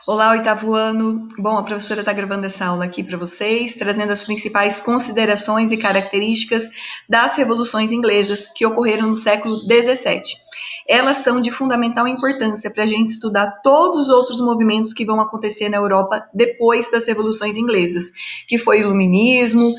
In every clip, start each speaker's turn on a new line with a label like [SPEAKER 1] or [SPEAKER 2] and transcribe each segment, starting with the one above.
[SPEAKER 1] Olá, oitavo ano. Bom, a professora está gravando essa aula aqui para vocês, trazendo as principais considerações e características das revoluções inglesas que ocorreram no século XVII. Elas são de fundamental importância para a gente estudar todos os outros movimentos que vão acontecer na Europa depois das revoluções inglesas, que foi o Iluminismo,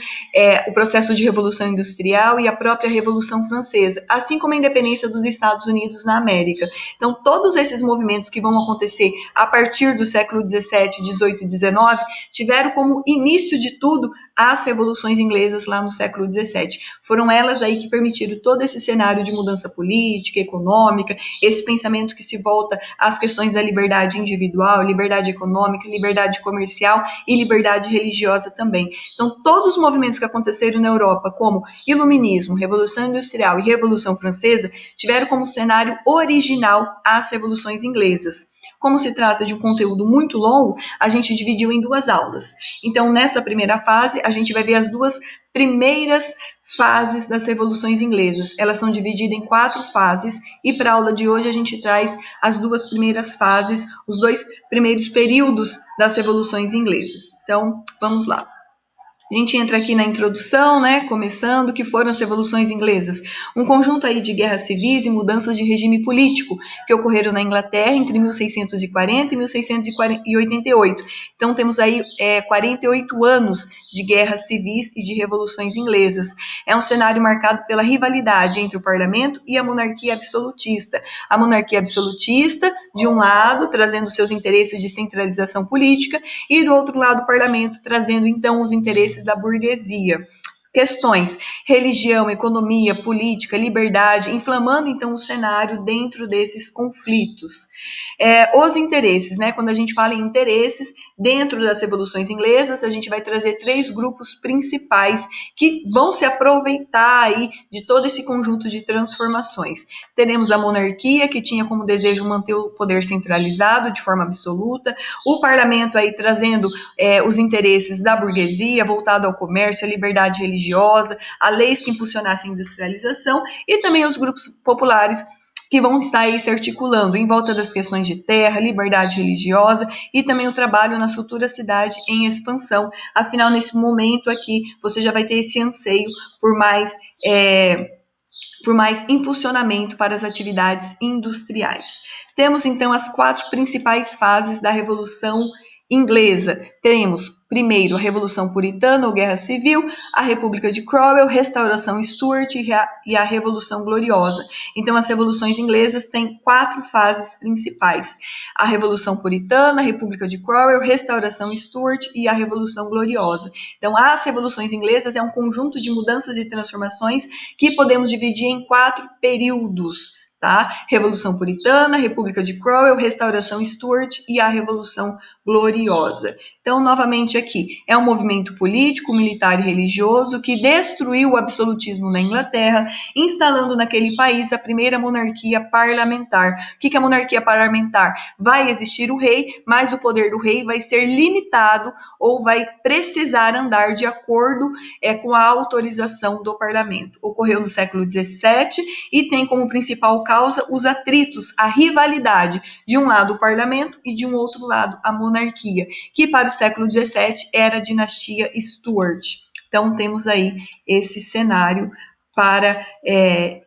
[SPEAKER 1] o processo de Revolução Industrial e a própria Revolução Francesa, assim como a independência dos Estados Unidos na América. Então, todos esses movimentos que vão acontecer a partir do século XVII, XVIII e XIX tiveram como início de tudo as revoluções inglesas lá no século XVII. Foram elas aí que permitiram todo esse cenário de mudança política, econômica, esse pensamento que se volta às questões da liberdade individual, liberdade econômica, liberdade comercial e liberdade religiosa também. Então, todos os movimentos que aconteceram na Europa, como Iluminismo, Revolução Industrial e Revolução Francesa, tiveram como cenário original as revoluções inglesas. Como se trata de um conteúdo muito longo, a gente dividiu em duas aulas. Então, nessa primeira fase, a gente vai ver as duas primeiras fases das revoluções inglesas. Elas são divididas em 4 fases e para a aula de hoje a gente traz as duas primeiras fases, os 2 primeiros períodos das revoluções inglesas. Então, vamos lá. A gente entra aqui na introdução, né, começando, que foram as revoluções inglesas. Um conjunto aí de guerras civis e mudanças de regime político que ocorreram na Inglaterra entre 1640 e 1688. Então, temos aí 48 anos de guerras civis e de revoluções inglesas. É um cenário marcado pela rivalidade entre o parlamento e a monarquia absolutista. A monarquia absolutista, de um lado, trazendo seus interesses de centralização política, e do outro lado, o parlamento, trazendo, então, os interesses da burguesia. Questões: religião, economia, política, liberdade, inflamando então o cenário dentro desses conflitos. Os interesses, né? Quando a gente fala em interesses, dentro das revoluções inglesas, a gente vai trazer 3 grupos principais que vão se aproveitar aí de todo esse conjunto de transformações. Teremos a monarquia, que tinha como desejo manter o poder centralizado de forma absoluta, o parlamento aí trazendo os interesses da burguesia, voltado ao comércio, à liberdade religiosa, a leis que impulsionassem a industrialização, e também os grupos populares que vão estar aí se articulando em volta das questões de terra, liberdade religiosa e também o trabalho na futura cidade em expansão. Afinal, nesse momento aqui, você já vai ter esse anseio por mais impulsionamento para as atividades industriais. Temos, então, as 4 principais fases da Revolução Inglesa. Teremos, primeiro, a Revolução Puritana ou Guerra Civil, a República de Cromwell, Restauração Stuart e a Revolução Gloriosa. Então, as revoluções inglesas têm 4 fases principais: a Revolução Puritana, a República de Cromwell, Restauração Stuart e a Revolução Gloriosa. Então, as revoluções inglesas é um conjunto de mudanças e transformações que podemos dividir em 4 períodos. Tá? Revolução Puritana, República de Cromwell, Restauração Stuart e a Revolução Gloriosa. Então, novamente aqui, é um movimento político, militar e religioso que destruiu o absolutismo na Inglaterra, instalando naquele país a primeira monarquia parlamentar. O que é a monarquia parlamentar? Vai existir o rei, mas o poder do rei vai ser limitado ou vai precisar andar de acordo com a autorização do parlamento. Ocorreu no século XVII e tem como principal causa os atritos, a rivalidade, de um lado o parlamento e de um outro lado a monarquia, que para o século XVII era a dinastia Stuart. Então temos aí esse cenário para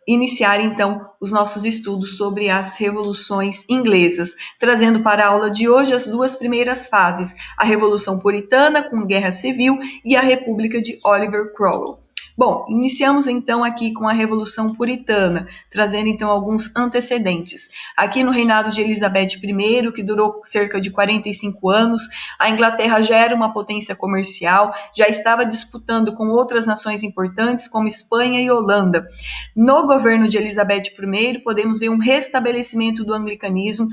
[SPEAKER 1] iniciar então os nossos estudos sobre as revoluções inglesas, trazendo para a aula de hoje as 2 primeiras fases, a Revolução Puritana com Guerra Civil e a República de Oliver Cromwell. Bom, iniciamos então aqui com a Revolução Puritana, trazendo então alguns antecedentes. Aqui no reinado de Elizabeth I, que durou cerca de 45 anos, a Inglaterra já era uma potência comercial, já estava disputando com outras nações importantes como Espanha e Holanda. No governo de Elizabeth I, podemos ver um restabelecimento do anglicanismo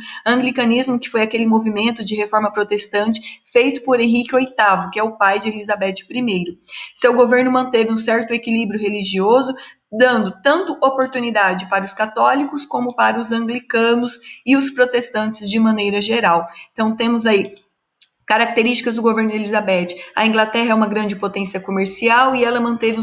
[SPEAKER 1] que foi aquele movimento de reforma protestante feito por Henrique VIII, que é o pai de Elizabeth I. Seu governo manteve um certo equilíbrio religioso, dando tanto oportunidade para os católicos como para os anglicanos e os protestantes de maneira geral. Então, temos aí Características do governo de Elizabeth. A Inglaterra é uma grande potência comercial e ela manteve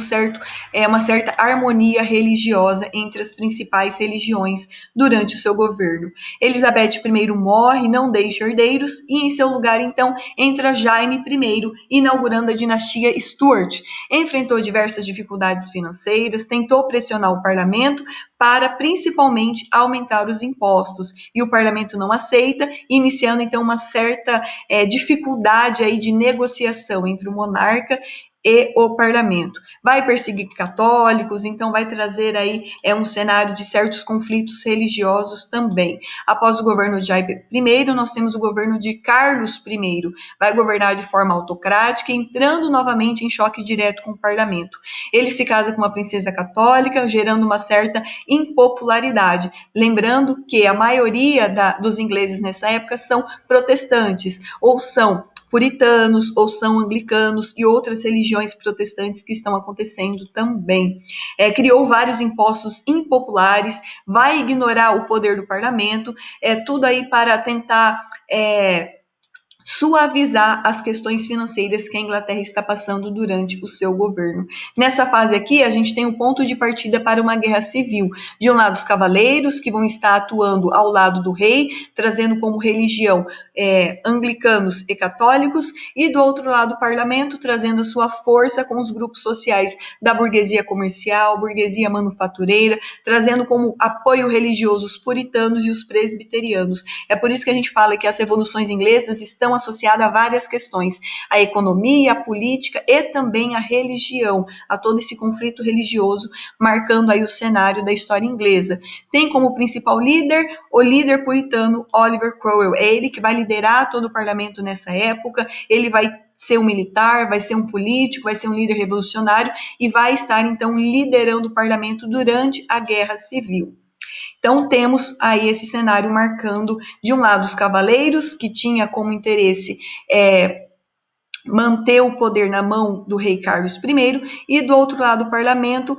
[SPEAKER 1] uma certa harmonia religiosa entre as principais religiões durante o seu governo. Elizabeth I morre, não deixa herdeiros, e em seu lugar, então, entra Jaime I, inaugurando a dinastia Stuart. Enfrentou diversas dificuldades financeiras, tentou pressionar o parlamento para principalmente aumentar os impostos, e o parlamento não aceita, iniciando então uma certa dificuldade aí de negociação entre o monarca e o parlamento. Vai perseguir católicos, então vai trazer aí um cenário de certos conflitos religiosos também. Após o governo de Jaime I, nós temos o governo de Carlos I. Vai governar de forma autocrática, entrando novamente em choque direto com o parlamento. Ele se casa com uma princesa católica, gerando uma certa impopularidade. Lembrando que a maioria dos ingleses nessa época são protestantes, ou são puritanos, ou são anglicanos e outras religiões protestantes que estão acontecendo também. Criou vários impostos impopulares, vai ignorar o poder do parlamento, tudo aí para tentar suavizar as questões financeiras que a Inglaterra está passando durante o seu governo. Nessa fase aqui, a gente tem um ponto de partida para uma guerra civil. De um lado, os cavaleiros, que vão estar atuando ao lado do rei, trazendo como religião anglicanos e católicos, e do outro lado, o parlamento, trazendo a sua força com os grupos sociais da burguesia comercial, burguesia manufatureira, trazendo como apoio religioso os puritanos e os presbiterianos. É por isso que a gente fala que as revoluções inglesas estão associadas a várias questões, a economia, a política e também a religião, a todo esse conflito religioso, marcando aí o cenário da história inglesa. Tem como principal líder o líder puritano Oliver Cromwell, é ele que vai liderar todo o parlamento nessa época, ele vai ser um militar, vai ser um político, vai ser um líder revolucionário e vai estar então liderando o parlamento durante a Guerra Civil. Então, temos aí esse cenário marcando, de um lado, os cavaleiros, que tinha como interesse manter o poder na mão do rei Carlos I, e do outro lado o parlamento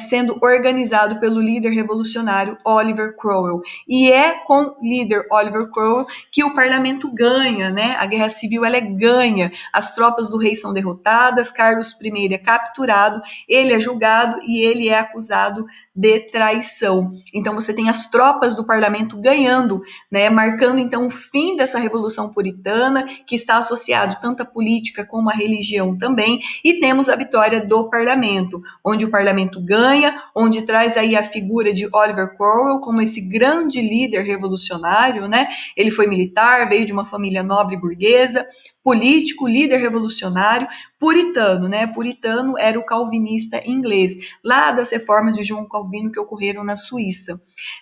[SPEAKER 1] sendo organizado pelo líder revolucionário Oliver Cromwell. E é com o líder Oliver Cromwell que o parlamento ganha, né? A guerra civil ela ganha, as tropas do rei são derrotadas, Carlos I é capturado, ele é julgado e ele é acusado de traição. Então você tem as tropas do parlamento ganhando, né? Marcando então o fim dessa revolução puritana, que está associado tanto à política como a religião também, e temos a vitória do parlamento, onde o parlamento ganha, onde traz aí a figura de Oliver Cromwell como esse grande líder revolucionário, né? Ele foi militar, veio de uma família nobre burguesa, político, líder revolucionário, puritano, né? Puritano era o calvinista inglês, lá das reformas de João Calvino que ocorreram na Suíça.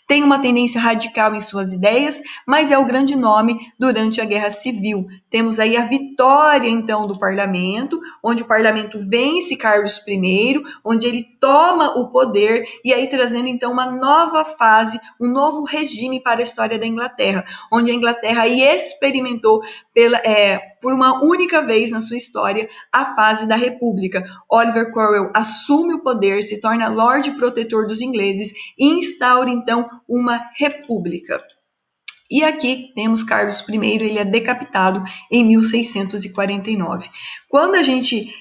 [SPEAKER 1] Tem uma tendência radical em suas ideias, mas é o grande nome durante a Guerra Civil. Temos aí a vitória, então, do parlamento, onde o parlamento vence Carlos I, onde ele toma o poder, e aí trazendo, então, uma nova fase, um novo regime para a história da Inglaterra, onde a Inglaterra aí experimentou por uma única vez na sua história a fase da República. Oliver Cromwell assume o poder, se torna Lorde Protetor dos ingleses e instaura, então, uma república. E aqui temos Carlos I, ele é decapitado em 1649. Quando a gente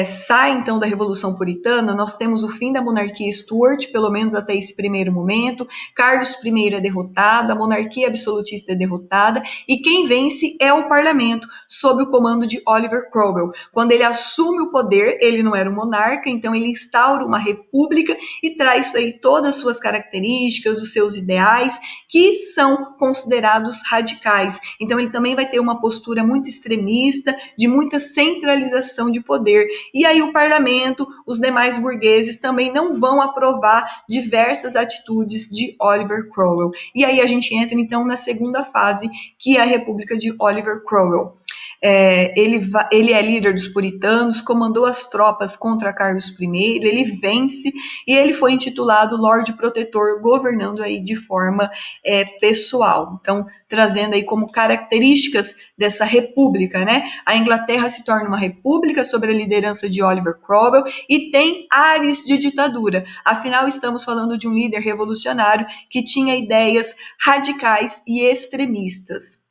[SPEAKER 1] sai, então, da Revolução Puritana, nós temos o fim da monarquia Stuart, pelo menos até esse primeiro momento. Carlos I é derrotado, a monarquia absolutista é derrotada, e quem vence é o parlamento, sob o comando de Oliver Cromwell. Quando ele assume o poder, ele não era um monarca, então ele instaura uma república e traz aí todas as suas características, os seus ideais, que são considerados radicais. Então ele também vai ter uma postura muito extremista, de muita centralização de poder. E aí o parlamento, os demais burgueses também não vão aprovar diversas atitudes de Oliver Cromwell. E aí a gente entra então na segunda fase, que é a República de Oliver Cromwell. Ele é líder dos puritanos, comandou as tropas contra Carlos I, ele vence e ele foi intitulado Lorde Protetor, governando aí de forma pessoal. Então, trazendo aí como características dessa república, né? A Inglaterra se torna uma república sob a liderança de Oliver Cromwell e tem ares de ditadura. Afinal, estamos falando de um líder revolucionário que tinha ideias radicais e extremistas.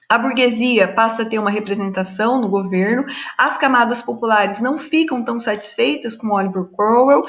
[SPEAKER 1] A burguesia passa a ter uma representação no governo, as camadas populares não ficam tão satisfeitas com Oliver Cromwell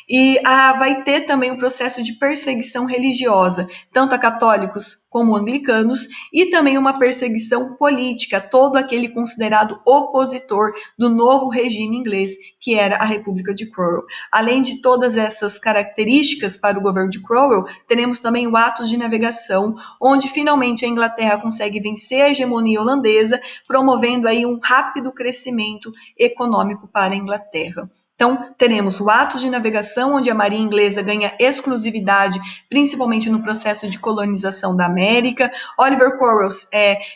[SPEAKER 1] e vai ter também um processo de perseguição religiosa, tanto a católicos como anglicanos, e também uma perseguição política, todo aquele considerado opositor do novo regime inglês, que era a República de Cromwell. Além de todas essas características para o governo de Cromwell, teremos também o Atos de Navegação, onde finalmente a Inglaterra consegue vencer a hegemonia holandesa, promovendo aí um rápido crescimento econômico para a Inglaterra. Então, teremos o Atos de Navegação, onde a Marinha Inglesa ganha exclusividade, principalmente no processo de colonização da América. Oliver Cromwell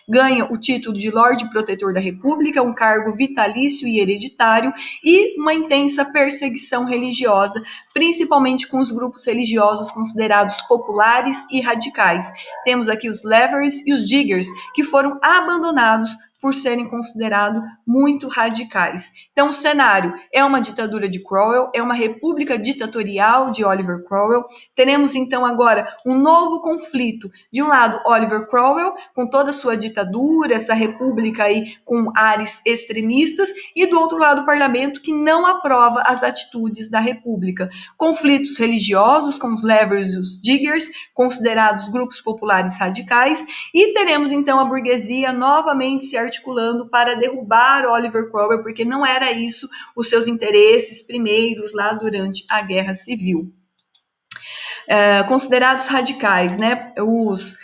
[SPEAKER 1] ganha o título de Lorde Protetor da República, um cargo vitalício e hereditário, e uma intensa perseguição religiosa, principalmente com os grupos religiosos considerados populares e radicais. Temos aqui os Levers e os Diggers, que foram abandonados por serem considerados muito radicais. Então, o cenário é uma ditadura de Cromwell, é uma república ditatorial de Oliver Cromwell. Teremos, então, agora um novo conflito. De um lado, Oliver Cromwell, com toda a sua ditadura, essa república aí com ares extremistas, e do outro lado, o parlamento, que não aprova as atitudes da república. Conflitos religiosos com os Levers e os Diggers, considerados grupos populares radicais, e teremos, então, a burguesia novamente se articulando para derrubar Oliver Cromwell, porque não era isso os seus interesses primeiros lá durante a Guerra Civil. Considerados radicais, né? Os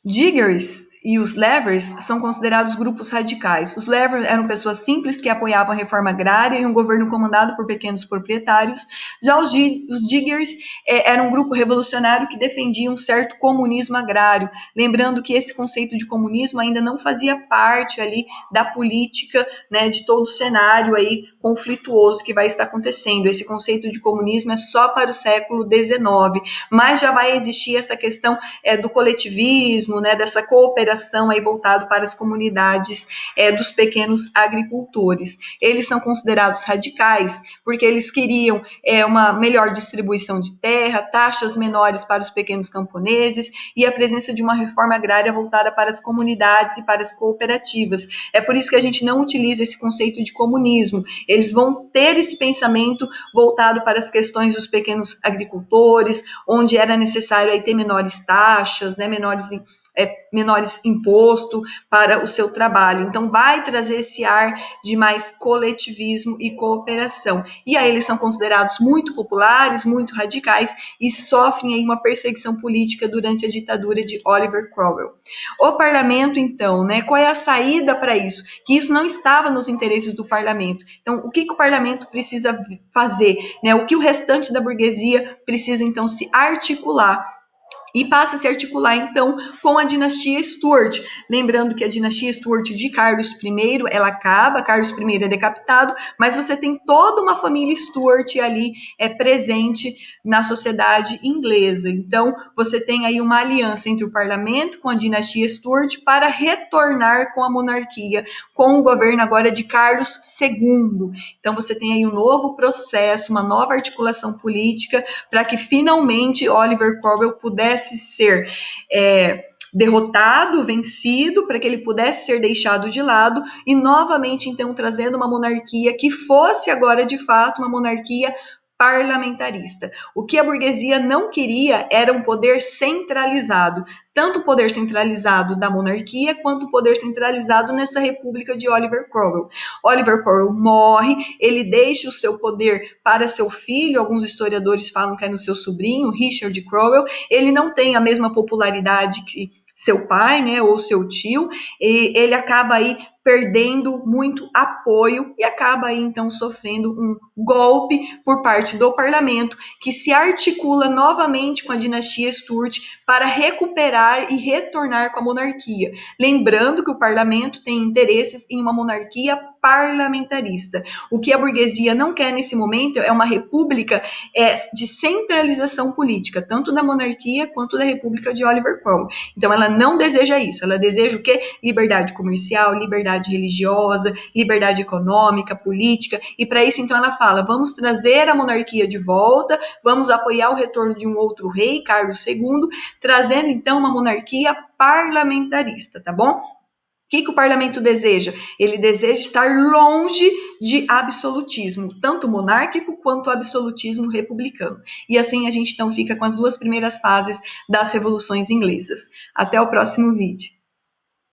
[SPEAKER 1] Diggers e os Levers são considerados grupos radicais. Os Levers eram pessoas simples que apoiavam a reforma agrária e um governo comandado por pequenos proprietários. Já os Diggers eram um grupo revolucionário que defendia um certo comunismo agrário. Lembrando que esse conceito de comunismo ainda não fazia parte ali da política, né, de todo o cenário aí conflituoso que vai estar acontecendo. Esse conceito de comunismo é só para o século XIX, mas já vai existir essa questão do coletivismo, né, dessa cooperação aí voltado para as comunidades dos pequenos agricultores. Eles são considerados radicais porque eles queriam uma melhor distribuição de terra, taxas menores para os pequenos camponeses e a presença de uma reforma agrária voltada para as comunidades e para as cooperativas. É por isso que a gente não utiliza esse conceito de comunismo. Eles vão ter esse pensamento voltado para as questões dos pequenos agricultores, onde era necessário aí ter menores taxas, né, menores imposto para o seu trabalho. Então, vai trazer esse ar de mais coletivismo e cooperação. E aí eles são considerados muito populares, muito radicais e sofrem aí uma perseguição política durante a ditadura de Oliver Cromwell. O parlamento, então, né, qual é a saída para isso? Que isso não estava nos interesses do parlamento. Então, o que o parlamento precisa fazer? Né? O que o restante da burguesia precisa, então, se articular? E passa a se articular, então, com a dinastia Stuart. Lembrando que a dinastia Stuart de Carlos I, ela acaba, Carlos I é decapitado, mas você tem toda uma família Stuart ali presente na sociedade inglesa. Então, você tem aí uma aliança entre o parlamento com a dinastia Stuart para retornar com a monarquia, com o governo agora de Carlos II. Então, você tem aí um novo processo, uma nova articulação política para que finalmente Oliver Cromwell pudesse ser derrotado, vencido, para que ele pudesse ser deixado de lado e novamente, então, trazendo uma monarquia que fosse agora, de fato, uma monarquia parlamentarista. O que a burguesia não queria era um poder centralizado, tanto o poder centralizado da monarquia quanto o poder centralizado nessa república de Oliver Cromwell. Oliver Cromwell morre, ele deixa o seu poder para seu filho, alguns historiadores falam que é no seu sobrinho, Richard Cromwell. Ele não tem a mesma popularidade que seu pai, né, ou seu tio, e ele acaba aí perdendo muito apoio e acaba aí, então, sofrendo um golpe por parte do parlamento, que se articula novamente com a dinastia Stuart para recuperar e retornar com a monarquia. Lembrando que o parlamento tem interesses em uma monarquia parlamentarista. O que a burguesia não quer nesse momento é uma república de centralização política, tanto da monarquia quanto da república de Oliver Cromwell. Então, ela não deseja isso. Ela deseja o quê? Liberdade comercial, liberdade religiosa, liberdade econômica, política, e para isso, então, ela fala, vamos trazer a monarquia de volta, vamos apoiar o retorno de um outro rei, Carlos II, trazendo, então, uma monarquia parlamentarista, tá bom? que o parlamento deseja? Ele deseja estar longe de absolutismo, tanto monárquico quanto absolutismo republicano. E assim a gente então fica com as duas primeiras fases das revoluções inglesas. Até o próximo vídeo.